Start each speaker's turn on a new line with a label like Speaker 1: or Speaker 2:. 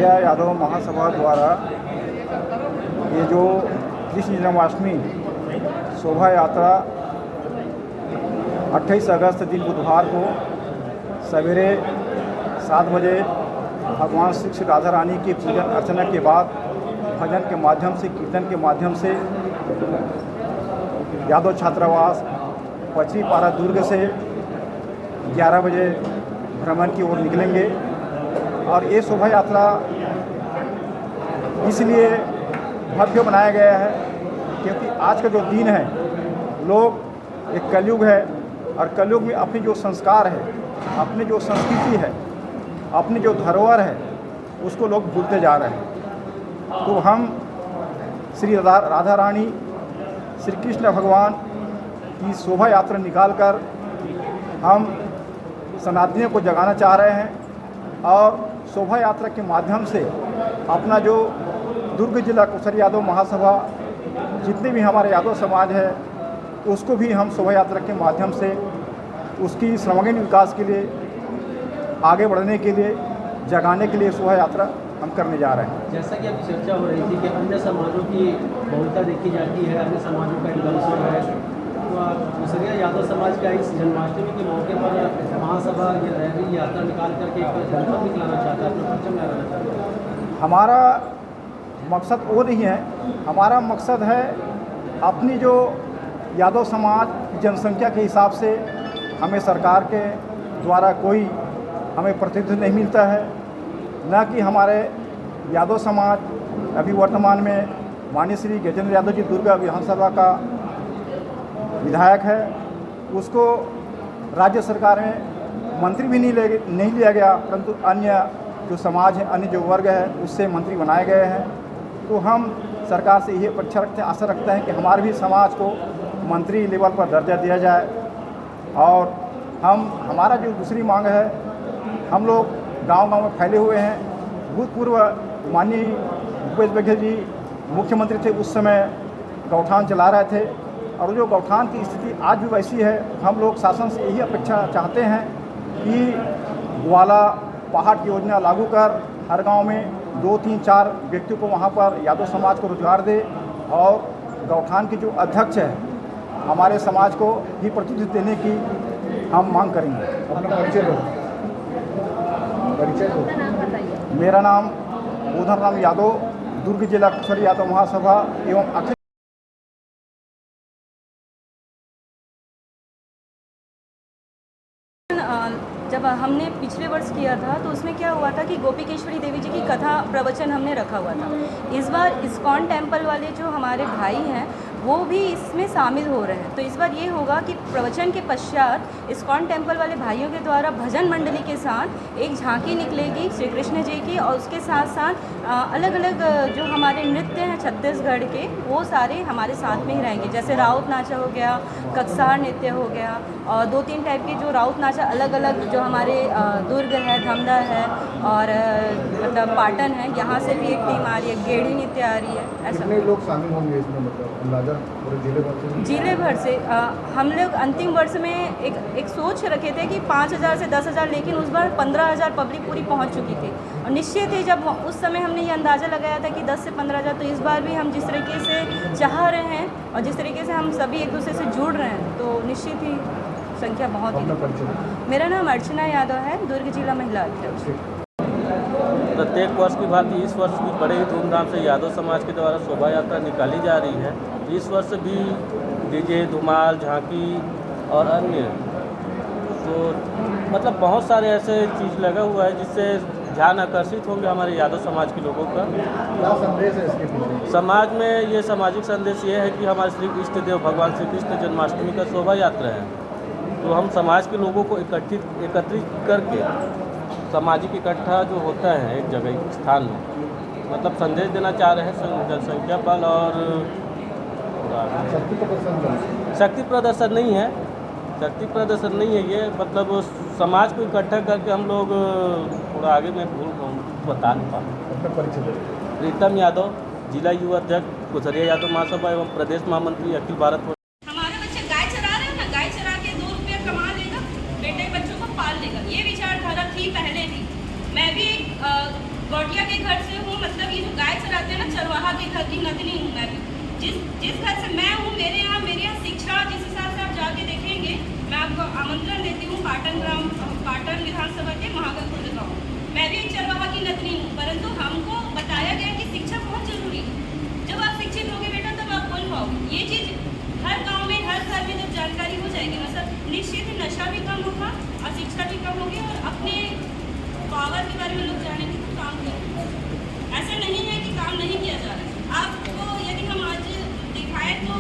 Speaker 1: कुसरिया यादव महासभा द्वारा ये जो कृष्ण जन्माष्टमी शोभा यात्रा 28 अगस्त दिन बुधवार को सवेरे 7 बजे भगवान श्री राधा रानी की पूजन अर्चना के बाद भजन के माध्यम से, कीर्तन के माध्यम से यादव छात्रावास पचरी पारा दुर्ग से 11 बजे भ्रमण की ओर निकलेंगे। और ये शोभा यात्रा इसलिए भव्य बनाया गया है क्योंकि आज का जो दिन है, लोग एक कलयुग है और कलयुग में अपनी जो संस्कार है, अपनी जो संस्कृति है, अपनी जो धरोहर है, उसको लोग भूलते जा रहे हैं। तो हम श्री राधा रानी श्री कृष्ण भगवान की शोभा यात्रा निकालकर हम सनातनियों को जगाना चाह रहे हैं और शोभा यात्रा के माध्यम से अपना जो दुर्ग जिला कुसरिया यादव महासभा जितने भी हमारे यादव समाज है उसको भी हम शोभा यात्रा के माध्यम से उसकी सर्वांगीण विकास के लिए, आगे बढ़ने के लिए, जगाने के लिए शोभा यात्रा हम करने जा रहे हैं।
Speaker 2: जैसा कि अभी चर्चा हो रही थी कि अन्य समाजों की बहुलता देखी जाती है, अन्य समाजों का इंडल्सन है, तो कुसरिया यादव समाज का इस जन्माष्टमी के मौके पर महासभा या रैली यात्रा निकाल करके एक जनपद निकलाना चाहता है, अपना परचम लहराना चाहता है।
Speaker 1: हमारा मकसद वो नहीं है, हमारा मकसद है अपनी जो यादव समाज जनसंख्या के हिसाब से हमें सरकार के द्वारा कोई हमें प्रतिनिधित्व नहीं मिलता है, न कि हमारे यादव समाज अभी वर्तमान में माननीय श्री गजेंद्र यादव जी दुर्ग विधानसभा का विधायक है, उसको राज्य सरकार में मंत्री भी नहीं लिया गया, परंतु अन्य जो समाज है, अन्य जो वर्ग है, उससे मंत्री बनाए गए हैं। तो हम सरकार से ये अपेक्षा रखते हैं, आशा रखते हैं कि हमारे भी समाज को मंत्री लेवल पर दर्जा दिया जाए। और हमारा जो दूसरी मांग है, हम लोग गांव-गांव में फैले हुए हैं। भूतपूर्व माननीय भूपेश बघेल जी मुख्यमंत्री थे, उस समय गौठान चला रहे थे और जो गौठान की स्थिति आज भी वैसी है। हम लोग शासन से यही अपेक्षा चाहते हैं कि ग्वाला पहाड़ की योजना लागू कर हर गांव में 2, 3, 4 व्यक्तियों को वहां पर यादव समाज को रोजगार दे और गौठान के जो अध्यक्ष है हमारे समाज को ही प्रतिनिधित्व देने की हम मांग करेंगे।
Speaker 3: अपना परिचय दो।
Speaker 1: मेरा नाम बोधन राम यादव, दुर्ग जिला कुसरिया यादव महासभा एवं अखिल
Speaker 4: जब हमने पिछले वर्ष किया था तो उसमें क्या हुआ था कि गोपीकेश्वरी देवी जी की कथा प्रवचन हमने रखा हुआ था। इस बार इस्कॉन टेम्पल वाले जो हमारे भाई हैं वो भी इसमें शामिल हो रहे हैं। तो इस बार ये होगा कि प्रवचन के पश्चात इस्कॉन टेम्पल वाले भाइयों के द्वारा भजन मंडली के साथ एक झांकी निकलेगी श्री कृष्ण जी की, और उसके साथ साथ अलग अलग जो हमारे नृत्य हैं छत्तीसगढ़ के, वो सारे हमारे साथ में ही रहेंगे। जैसे राउत नाचा हो गया, ककसार नृत्य हो गया, और 2-3 टाइप के जो राउत नाचा अलग अलग जो हमारे दुर्ग है, धमदा है और मतलब पाटन है, यहाँ से भी एक टीम आ रही है, गेड़ी नृत्य आ रही है। ऐसा
Speaker 3: कितने लोग शामिल होंगे इसमें, मतलब अंदाजा पूरे जिले भर से?
Speaker 4: हम लोग अंतिम वर्ष में एक सोच रखे थे कि 5,000 से 10,000, लेकिन उस बार 15,000 पब्लिक पूरी पहुंच चुकी थी। और निश्चित ही जब उस समय हमने ये अंदाज़ा लगाया था कि 10 से 15,000, तो इस बार भी हम जिस तरीके से चाह रहे हैं और जिस तरीके से हम सभी एक दूसरे से जुड़ रहे हैं, तो निश्चित ही संख्या बहुत ही। मेरा नाम अर्चना यादव है, दुर्ग जिला महिला अध्यक्ष।
Speaker 5: प्रत्येक वर्ष की भांति इस वर्ष भी बड़े ही धूमधाम से यादव समाज के द्वारा शोभा यात्रा निकाली जा रही है। इस वर्ष भी डीजे, धुमाल, झांकी और अन्य तो मतलब बहुत सारे ऐसे चीज़ लगा हुआ है जिससे ध्यान आकर्षित होंगे हमारे यादव समाज के लोगों का।
Speaker 3: क्या संदेश है इसके पीछे?
Speaker 5: समाज में ये सामाजिक संदेश ये है कि हमारे श्री इष्ट देव भगवान श्री कृष्ण जन्माष्टमी का शोभा यात्रा है, तो हम समाज के लोगों को एकत्रित करके सामाजिक इकट्ठा जो होता है एक जगह एक स्थान में, मतलब संदेश देना चाह रहे हैं जनसंख्या बल और शक्ति प्रदर्शन नहीं है, शक्ति प्रदर्शन नहीं है ये, मतलब समाज को इकट्ठा करके हम लोग थोड़ा आगे में बता नहीं पाते। प्रीतम यादव, जिला युवा अध्यक्ष कुसरिया यादव महासभा एवं प्रदेश महामंत्री अखिल भारत।
Speaker 6: हमारे बच्चे गाय चरा रहे हैं ना, गाय चरा के 2 रुपये कमा लेगा, बेटे बच्चों को पाल लेगा, ये विचारधारा थी पहले भी। मैं भी गौटिया के घर से हूँ, मतलब ये जो गाय चराते हैं ना, चरवाहा के घर की नतनी हूँ मैं भी। जिस घर से मैं हूँ, मेरे यहाँ शिक्षा जिस हिसाब से आप जाके देखेंगे, मैं आपको आमंत्रण देती हूँ पाटन विधानसभा के महागलपुर गाँव। मैं भी एक चरवाहा की नतनी हूँ, परंतु हमको बताया गया कि शिक्षा बहुत जरूरी है। जब आप शिक्षित होगे बेटा तब आप बोल पाओगे। ये चीज़ हर गांव में, हर घर में जब जानकारी हो जाएगी ना सर, निश्चित ही नशा भी कम होगा और शिक्षा भी कम होगी और अपने पावर के बारे में लोग जानेंगे तो काम करेंगे। ऐसा नहीं है कि काम नहीं किया जा रहा है। आपको यदि हम आज दिखाएं तो